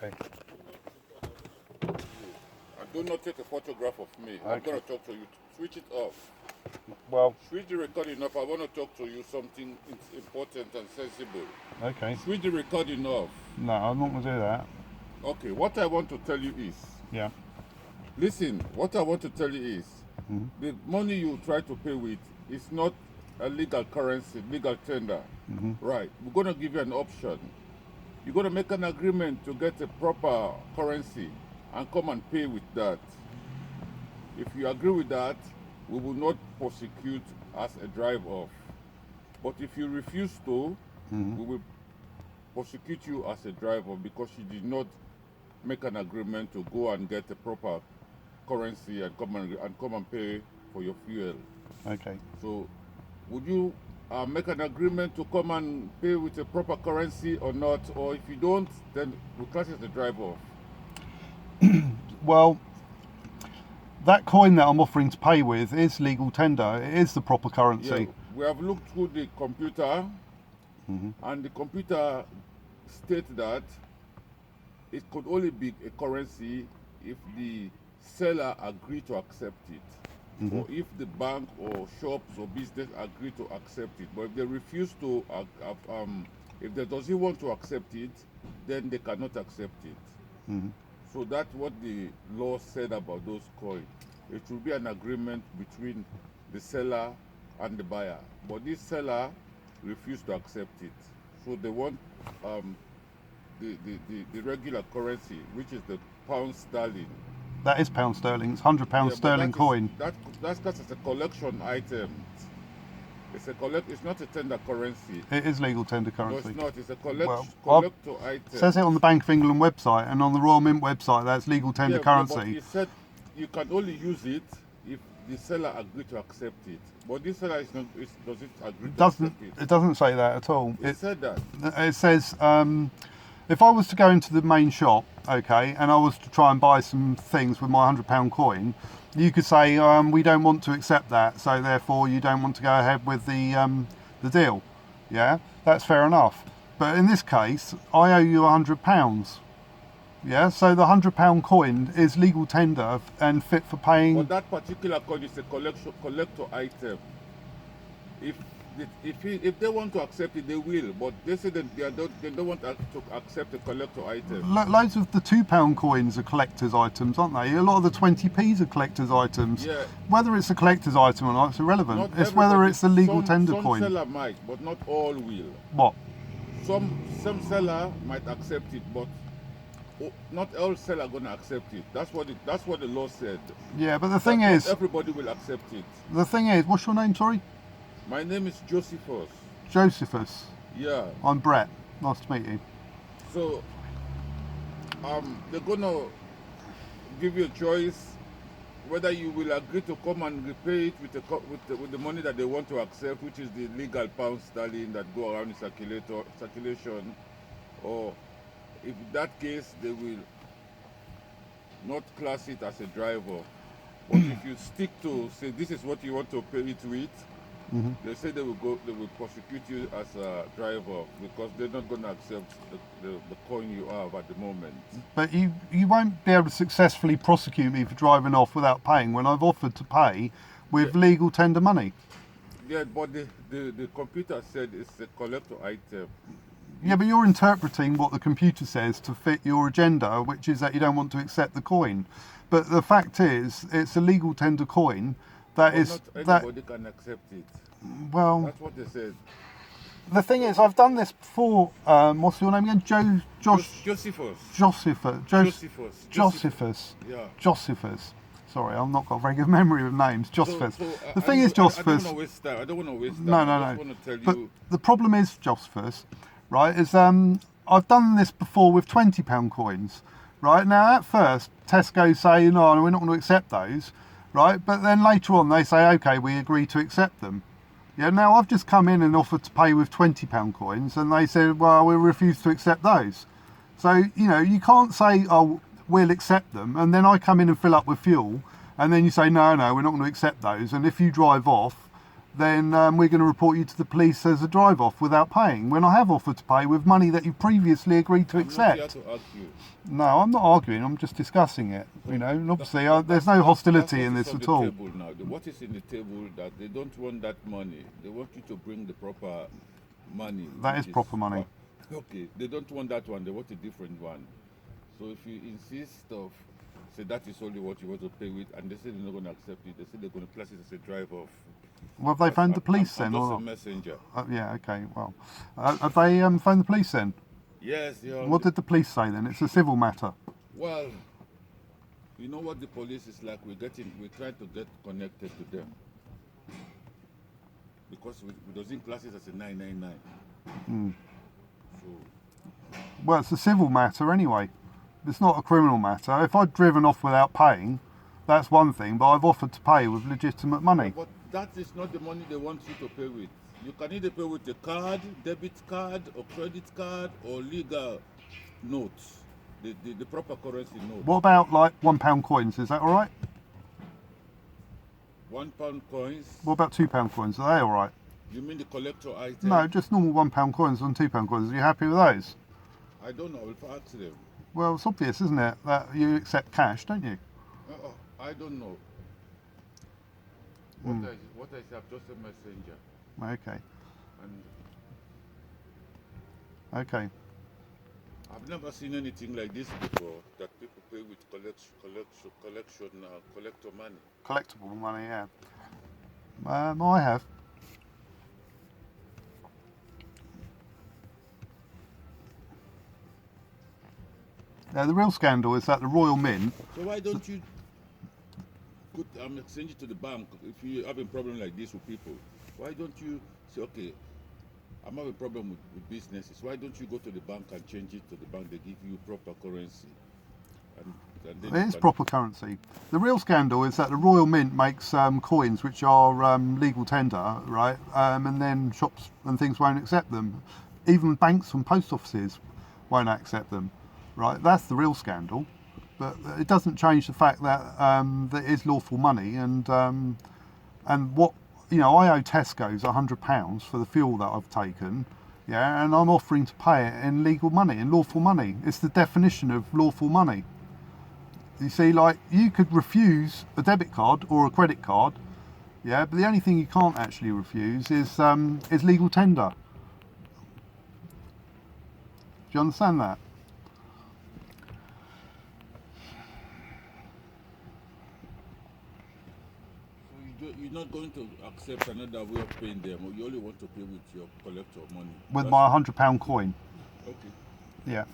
Okay. And do not take a photograph of me. I'm Okay. going to talk to you. Switch it off. Well, Switch the recording off. I want to talk to you something important and sensible. okay. Switch the recording off. No, I'm not going to do that. Okay, what I want to tell you is, Yeah. listen, what I want to tell you is, Mhm. the money you try to pay with is not a legal currency, legal tender. Right. We're going to give you an option. You're going to make an agreement to get a proper currency and come and pay with that. If you agree with that, we will not prosecute as a drive-off. But if you refuse to, we will prosecute you as a drive-off because you did not make an agreement to go and get a proper currency and come and pay for your fuel. Okay. So, would you make an agreement to come and pay with a proper currency or not? Or if you don't, then we class it as a drive-off. Well, that coin that I'm offering to pay with is legal tender. It is the proper currency. Yeah, we have looked through the computer, and the computer states that it could only be a currency if the seller agreed to accept it, or if the bank or shops or business agree to accept it. But if they refuse to, if they doesn't want to accept it, then they cannot accept it. So that's what the law said about those coins. It will be an agreement between the seller and the buyer. But this seller refused to accept it. So they want the regular currency, which is the pound sterling. That is pound sterling. It's £100 sterling coin. That's because it's a collection item. It's not a tender currency. It is legal tender No, currency. it's not. It's a Well, collector item. It says it on the Bank of England website and on the Royal Mint website. That's legal tender But currency. it said you can only use it if the seller agrees to accept it. But this seller doesn't agree to accept it. It doesn't say that at all. It said that. It says if I was to go into the main shop, okay, and I was to try and buy some things with my £100 coin, you could say we don't want to accept that, so therefore you don't want to go ahead with the deal. Yeah, that's fair enough. But in this case, I owe you £100. Yeah, so the £100 coin is legal tender and fit for paying. But that particular coin is a collector item. If they want to accept it, they will. But they say that they don't want to accept a collector item. Loads of the £2 coins are collector's items, aren't they? A lot of the 20p's are collector's items. Yeah. Whether it's a collector's item or not, it's irrelevant. Not It's whether everybody- it's a legal some tender coin. Some seller might, but not all will. What? Some seller might accept it, but not all seller are gonna accept it. That's what the law said. Yeah, but the thing Not is, everybody will accept it. what's your name, sorry? My name is Josephus. Josephus. Yeah. I'm Brett. Nice to meet you. So, they're gonna give you a choice whether you will agree to come and repay it with the money that they want to accept, which is the legal pound sterling that go around in circulation, or if in that case they will not class it as a driver. But if you stick to say this is what you want to pay it with, they say they will prosecute you as a driver because they're not going to accept the coin you have at the moment. But you won't be able to successfully prosecute me for driving off without paying when I've offered to pay with legal tender money. Yeah, but the computer said it's a collector item. Yeah, but you're interpreting what the computer says to fit your agenda, which is that you don't want to accept the coin. But the fact is, it's a legal tender coin. Not anybody can accept it. Well, That's what they said. the thing is, I've done this before. What's your name again? Josephus. Josephus. Yeah. Josephus. Sorry, I've not got a very good memory of names. Josephus. The thing is, Josephus. I don't want to waste time. No. I just want to tell But you. the problem is, Josephus, right, is I've done this before with £20 coins. Right, now at first, Tesco say, no, we're not going to accept those. Right, but then later on they say, okay, we agree to accept them. Yeah, now I've just come in and offered to pay with £20 coins and they said, well, we refuse to accept those. So, you can't say, oh, we'll accept them, and then I come in and fill up with fuel, and then you say, no, we're not going to accept those, and if you drive off, then we're going to report you to the police as a drive-off without paying, when I have offered to pay with money that you previously agreed to I'm not accept. here to argue. No, I'm not arguing, I'm just discussing it, you know, and obviously there's no hostility in this at all. Table now. What is in the table that they don't want that money. They want you to bring the proper money. That is proper money. Okay, they don't want that one, they want a different one. So if you insist of, say that is only what you want to pay with, and they say they're not going to accept it, they say they're going to class it as a drive-off. Well, have they phoned the police I'm then, or just a not? messenger. Yeah, okay, well. Have they phoned the police then? Yes, yeah. What did the police say then? It's a civil matter. Well, you know what the police is like. We're trying to get connected to them because we doesn't class it as a 999. So, Well, it's a civil matter anyway. It's not a criminal matter. If I'd driven off without paying, that's one thing, but I've offered to pay with legitimate money. but that is not the money they want you to pay with. You can either pay with a card, debit card, or credit card, or legal notes, the proper currency note. What about like £1 coins? Is that all right? £1 coins. What about £2 coins? Are they all right? You mean the collector item? No, just normal £1 coins and £2 coins. Are you happy with those? I don't know. I will ask them. Well, it's obvious, isn't it, that you accept cash, don't you? I don't know. What I say, I'm just a messenger. Okay. And Okay. I've never seen anything like this before, that people pay with collector money. Collectible money, yeah. I have. The real scandal is that the Royal Mint. So why don't you exchange it to the bank if you have a problem like this with people? Why don't you say, okay, I'm having a problem with businesses. Why don't you go to the bank and change it to the bank? They give you proper currency. And then It is proper currency. The real scandal is that the Royal Mint makes coins which are legal tender, right? And then shops and things won't accept them. Even banks and post offices won't accept them, right? That's the real scandal. But it doesn't change the fact that that it is lawful money, and what, you know, I owe Tesco's £100 for the fuel that I've taken, yeah, and I'm offering to pay it in legal money, in lawful money. It's the definition of lawful money. You see, like, you could refuse a debit card or a credit card, yeah, but the only thing you can't actually refuse is legal tender. Do you understand that? You're not going to accept another way of paying them, or you only want to pay with your collector money? With my £100 coin. Okay. Yeah.